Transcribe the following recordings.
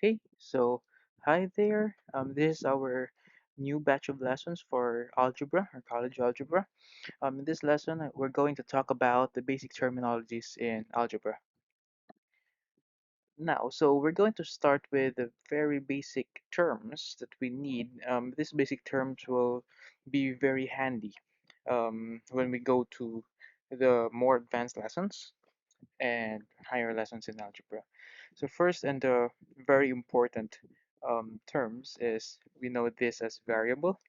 Okay, so hi there. This is our new batch of lessons for algebra or college algebra. In this lesson, we're going to talk about the basic terminologies in algebra. Now, so we're going to start with the very basic terms that we need. These basic terms will be very handy when we go to the more advanced lessons and higher lessons in algebra. So first and the very important terms is we know this as variable,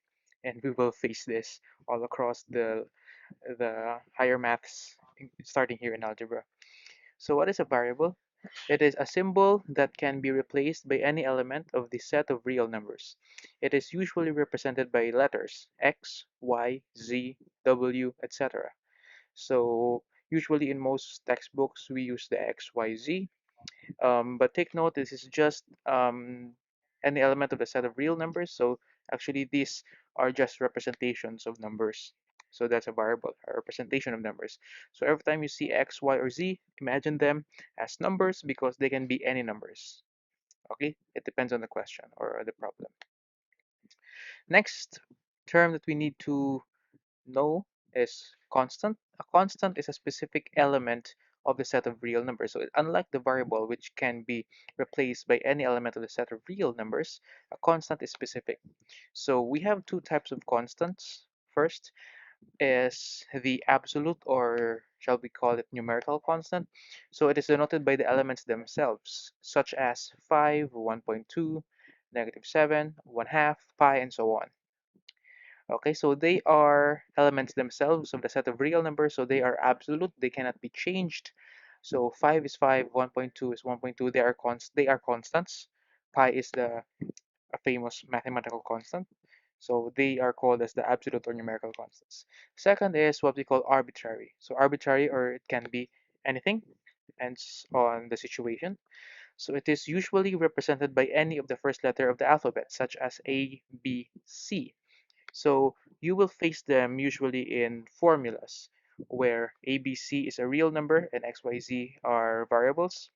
and we will face this all across the higher maths starting here in algebra. So what is a variable? It is a symbol that can be replaced by any element of the set of real numbers. It is usually represented by letters x, y, z, w, etc. So usually in most textbooks, we use the X, Y, Z. But take note, this is just any element of the set of real numbers. So actually, these are just representations of numbers. So that's a variable, a representation of numbers. So every time you see X, Y, or Z, imagine them as numbers because they can be any numbers. Okay, it depends on the question or the problem. Next term that we need to know is constant. A constant is a specific element of the set of real numbers. So unlike the variable, which can be replaced by any element of the set of real numbers, a constant is specific. So we have two types of constants. First is the absolute, or shall we call it numerical constant. So it is denoted by the elements themselves, such as 5, 1.2, -7, 1/2, pi, and so on. Okay, so they are elements themselves of the set of real numbers, so they are absolute, they cannot be changed. So 5 is 5, 1.2 is 1.2, they are constants. Pi is the a famous mathematical constant. So they are called as the absolute or numerical constants. Second is what we call arbitrary. So arbitrary, or it can be anything, depends on the situation. So it is usually represented by any of the first letter of the alphabet, such as A, B, C. So you will face them usually in formulas where ABC is a real number and XYZ are variables.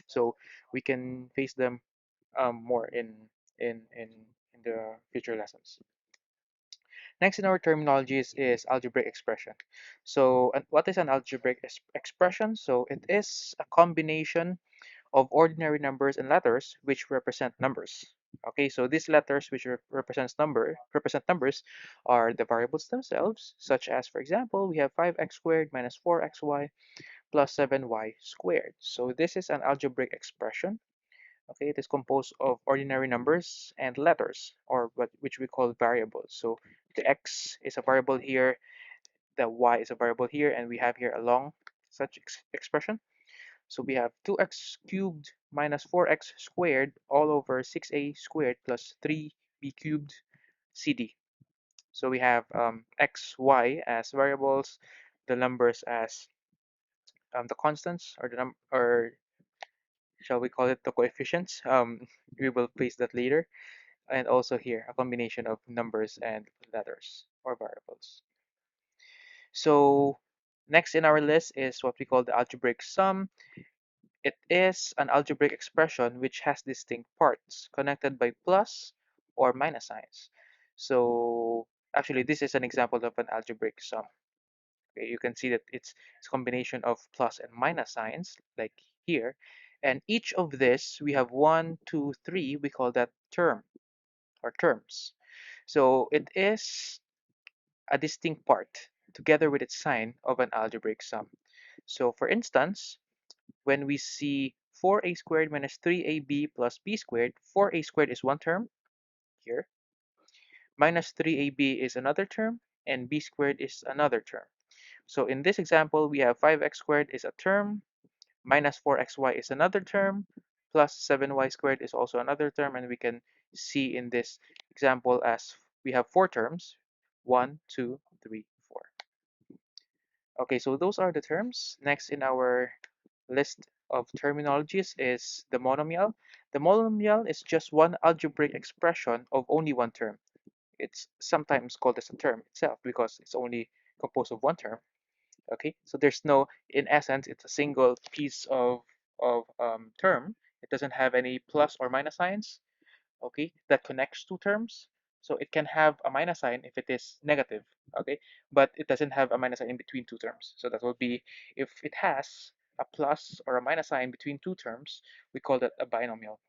So we can face them more in the future lessons. Next in our terminologies is algebraic expression. So what is an algebraic expression? So it is a combination of ordinary numbers and letters which represent numbers. Okay, so these letters which represent numbers are the variables themselves, such as, for example, we have 5x squared minus 4xy plus 7y squared. So this is an algebraic expression. Okay, it is composed of ordinary numbers and letters, or which we call variables. So the x is a variable here, the y is a variable here, and we have here a long such expression. So we have 2x cubed minus 4x squared all over 6a squared plus 3b cubed CD. So we have x, y as variables, the numbers as the constants, or or shall we call it the coefficients? We will place that later. And also here, a combination of numbers and letters or variables. So next in our list is what we call the algebraic sum. It is an algebraic expression which has distinct parts connected by plus or minus signs. So actually, this is an example of an algebraic sum. Okay, you can see that it's a combination of plus and minus signs, like here. And each of this, we have one, two, three. We call that term or terms. So it is a distinct part together with its sign of an algebraic sum. So for instance, when we see 4a squared minus 3ab plus b squared, 4a squared is one term here, minus 3ab is another term, and b squared is another term. So in this example, we have 5x squared is a term, minus 4xy is another term, plus 7y squared is also another term, and we can see in this example as we have four terms, 1, 2, 3, 4. Okay, so those are the terms. Next in our list of terminologies is the monomial. The monomial is just one algebraic expression of only one term. It's sometimes called as a term itself because it's only composed of one term. Okay, so there's no, in essence, it's a single piece of term. It doesn't have any plus or minus signs, okay, that connects two terms. So it can have a minus sign if it is negative, okay, but it doesn't have a minus sign in between two terms. So that will be, if it has a plus or a minus sign between two terms, we call that a binomial.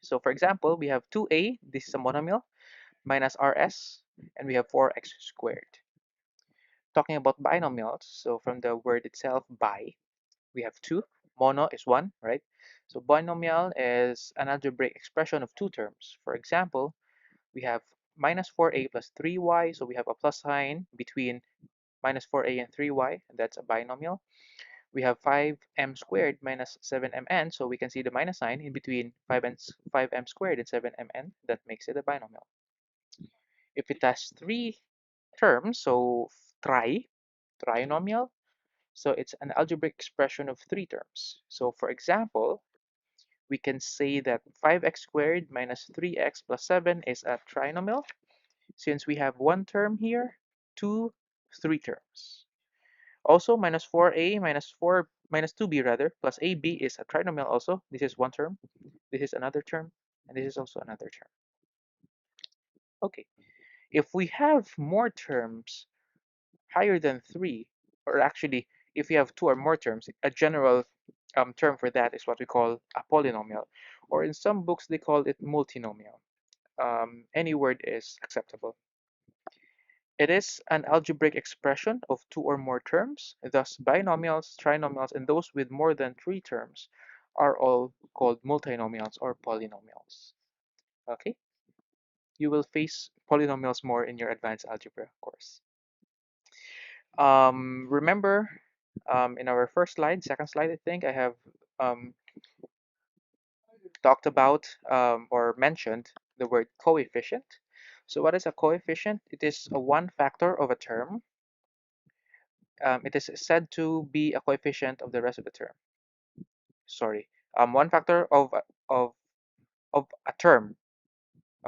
So for example, we have 2a, this is a monomial, minus rs, and we have 4x squared. Talking about binomials, so from the word itself, bi, we have two. Mono is one, right? So binomial is an algebraic expression of two terms. For example, we have minus 4a plus 3y, so we have a plus sign between minus 4a and 3y, and that's a binomial. We have 5m squared minus 7mn, so we can see the minus sign in between 5m squared and 7mn. That makes it a binomial. If it has three terms, so trinomial, so it's an algebraic expression of three terms. So for example, we can say that 5x squared minus 3x plus 7 is a trinomial, since we have one term here, three terms. Also, minus 4a minus 4 minus 2b rather plus ab is a trinomial also. This is one term, this is another term, and this is also another term. Okay, if we have more terms higher than three, or actually, if we have two or more terms, a general term for that is what we call a polynomial, or in some books they call it multinomial. Any word is acceptable. It is an algebraic expression of two or more terms. Thus, binomials, trinomials, and those with more than three terms are all called multinomials or polynomials. Okay? You will face polynomials more in your advanced algebra course. Remember, in our first slide, second slide, I think, I have um, talked about or mentioned the word coefficient. So what is a coefficient? It is a one factor of a term. It is said to be a coefficient of the rest of the term. Sorry, one factor of of a term,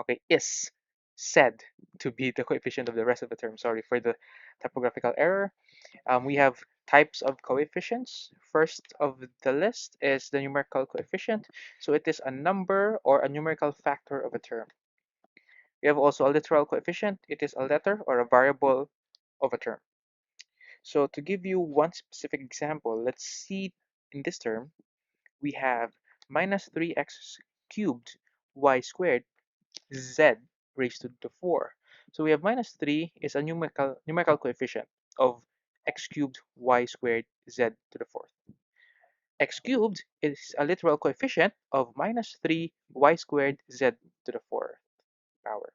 okay, is said to be the coefficient of the rest of the term. Sorry for the typographical error. We have types of coefficients. First of the list is the numerical coefficient. So it is a number or a numerical factor of a term. We have also a literal coefficient. It is a letter or a variable of a term. So to give you one specific example, let's see in this term, we have minus 3x cubed y squared z raised to the 4. So we have minus 3 is a numerical coefficient of x cubed y squared z to the 4th. X cubed is a literal coefficient of minus 3 y squared z to the 4th power.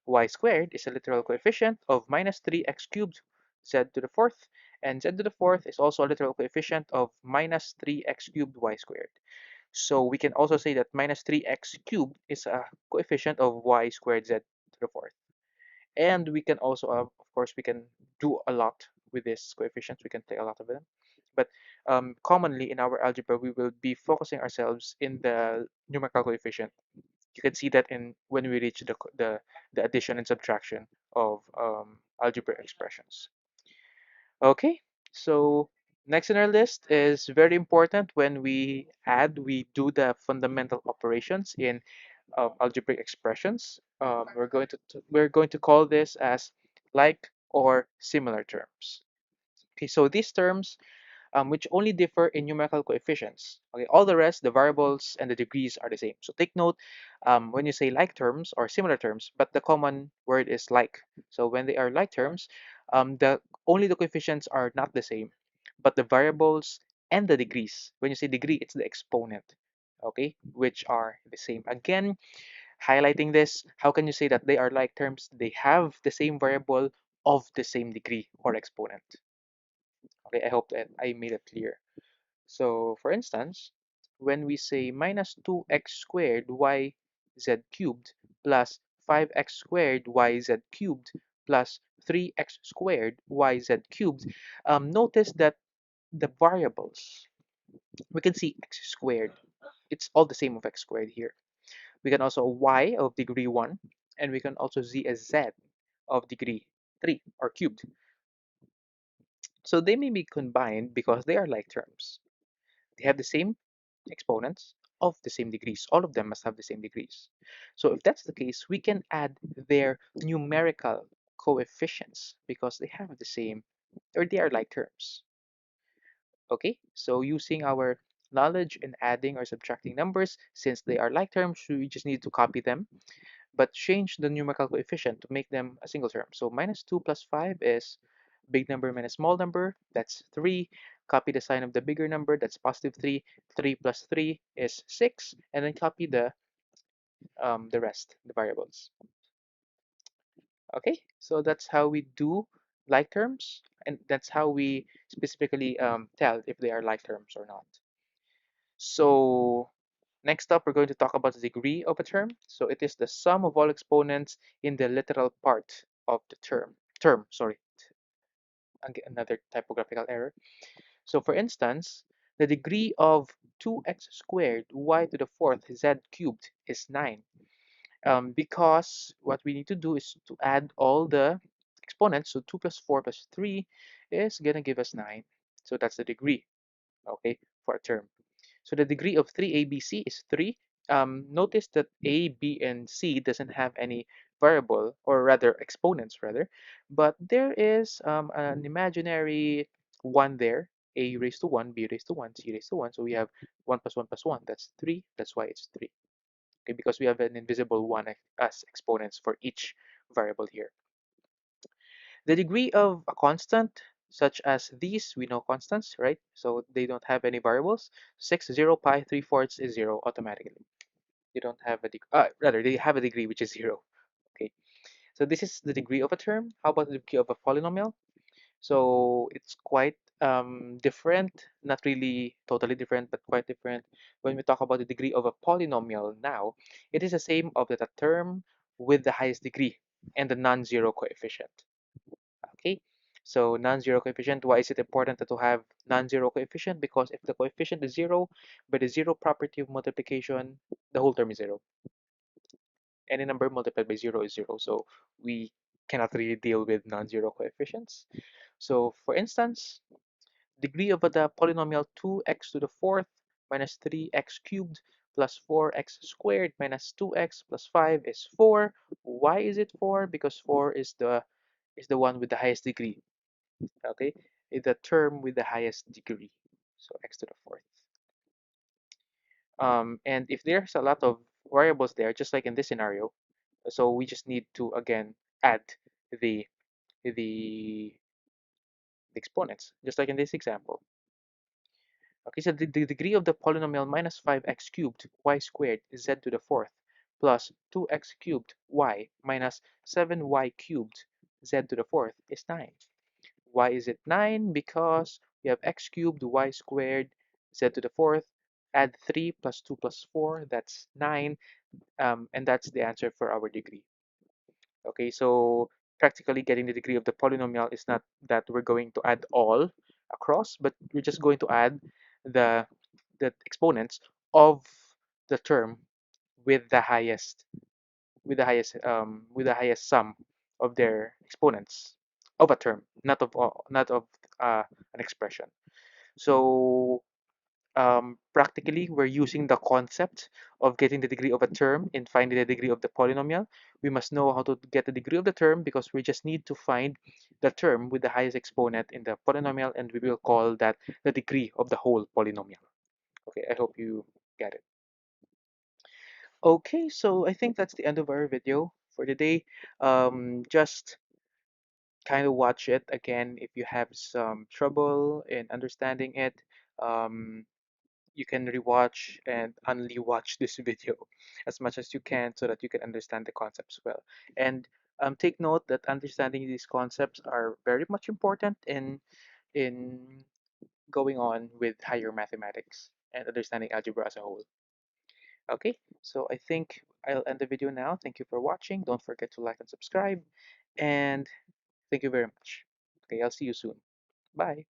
Y squared is a literal coefficient of minus 3x cubed z to the 4th, and z to the 4th is also a literal coefficient of minus 3x cubed y squared. So we can also say that minus 3x cubed is a coefficient of y squared z to the 4th. And we can also, of course, we can do a lot with these coefficients. We can take a lot of them. But commonly in our algebra, we will be focusing ourselves in the numerical coefficient. You can see that in when we reach the addition and subtraction of algebraic expressions. Okay, so next in our list is very important. When we add, we do the fundamental operations in algebraic expressions. We're going to call this as like or similar terms. Okay, so these terms which only differ in numerical coefficients. Okay, all the rest, the variables and the degrees are the same. So take note when you say like terms or similar terms, but the common word is like. So when they are like terms, the only the coefficients are not the same, but the variables and the degrees. When you say degree, it's the exponent, okay, which are the same. Again, highlighting this, how can you say that they are like terms? They have the same variable of the same degree or exponent. Okay, I hope that I made it clear. So for instance, when we say minus 2x squared y z cubed plus 5x squared y z cubed plus 3x squared y z cubed, notice that the variables, we can see x squared. It's all the same of x squared here. We can also y of degree 1, and we can also z as z of degree 3 or cubed. So they may be combined because they are like terms. They have the same exponents, of the same degrees. All of them must have the same degrees. So if that's the case, we can add their numerical coefficients because they have the same, or they are like terms. Okay, so using our knowledge in adding or subtracting numbers, since they are like terms, we just need to copy them, but change the numerical coefficient to make them a single term. So minus 2 plus 5 is big number minus small number, that's 3. Copy the sign of the bigger number, that's positive 3. 3 plus 3 is 6, and then copy the rest, the variables. Okay, so that's how we do like terms, and that's how we specifically tell if they are like terms or not. So next up, we're going to talk about the degree of a term. So it is the sum of all exponents in the literal part of the term. Sorry, another typographical error. So for instance, the degree of 2x squared y to the fourth z cubed is 9. Because what we need to do is to add all the exponents. So 2 plus 4 plus 3 is going to give us 9. So that's the degree, okay, for a term. So the degree of 3ABC is 3. Notice that A, B, and C doesn't have any variable, or rather exponents rather, but there is an imaginary 1 there. A raised to 1, B raised to 1, C raised to 1. So we have 1 plus 1 plus 1. That's 3. That's why it's 3. Okay, because we have an invisible 1 as exponents for each variable here. The degree of a constant, such as these, we know constants, right? So they don't have any variables. 6, 0, pi, 3/4 is 0 automatically. They don't have a degree, rather, they have a degree which is 0. Okay, so this is the degree of a term. How about the degree of a polynomial? So it's quite different, not really totally different, but quite different. When we talk about the degree of a polynomial now, it is the same of the term with the highest degree and the non-zero coefficient. Okay, so non-zero coefficient, why is it important to have non-zero coefficient? Because if the coefficient is 0, by the zero property of multiplication, the whole term is 0. Any number multiplied by 0 is 0, so we cannot really deal with non-zero coefficients. So for instance, degree of the polynomial 2x to the fourth minus 3x cubed plus 4x squared minus 2x plus 5 is 4. Why is it 4? Because 4 is the one with the highest degree. Okay, is the term with the highest degree. So x to the fourth. And if there's a lot of variables there, just like in this scenario, so we just need to again add the the exponents, just like in this example. Okay, so the degree of the polynomial minus 5x cubed y squared is z to the fourth plus 2x cubed y minus 7y cubed z to the fourth is 9. Why is it 9? Because we have x cubed y squared z to the fourth, add 3 plus 2 plus 4, that's 9, and that's the answer for our degree. Okay, so practically getting the degree of the polynomial is not that we're going to add all across, but we're just going to add the the exponents of the term with the highest with the highest sum of their exponents of a term, not of an expression. So practically, we're using the concept of getting the degree of a term and finding the degree of the polynomial. We must know how to get the degree of the term because we just need to find the term with the highest exponent in the polynomial, and we will call that the degree of the whole polynomial. Okay, I hope you get it. Okay, so I think that's the end of our video for today. Just kind of watch it again if you have some trouble in understanding it. Um, you can rewatch and only watch this video as much as you can so that you can understand the concepts well. And take note that understanding these concepts are very much important in going on with higher mathematics and understanding algebra as a whole. Okay, so I think I'll end the video now. Thank you for watching. Don't forget to like and subscribe. And thank you very much. Okay, I'll see you soon. Bye.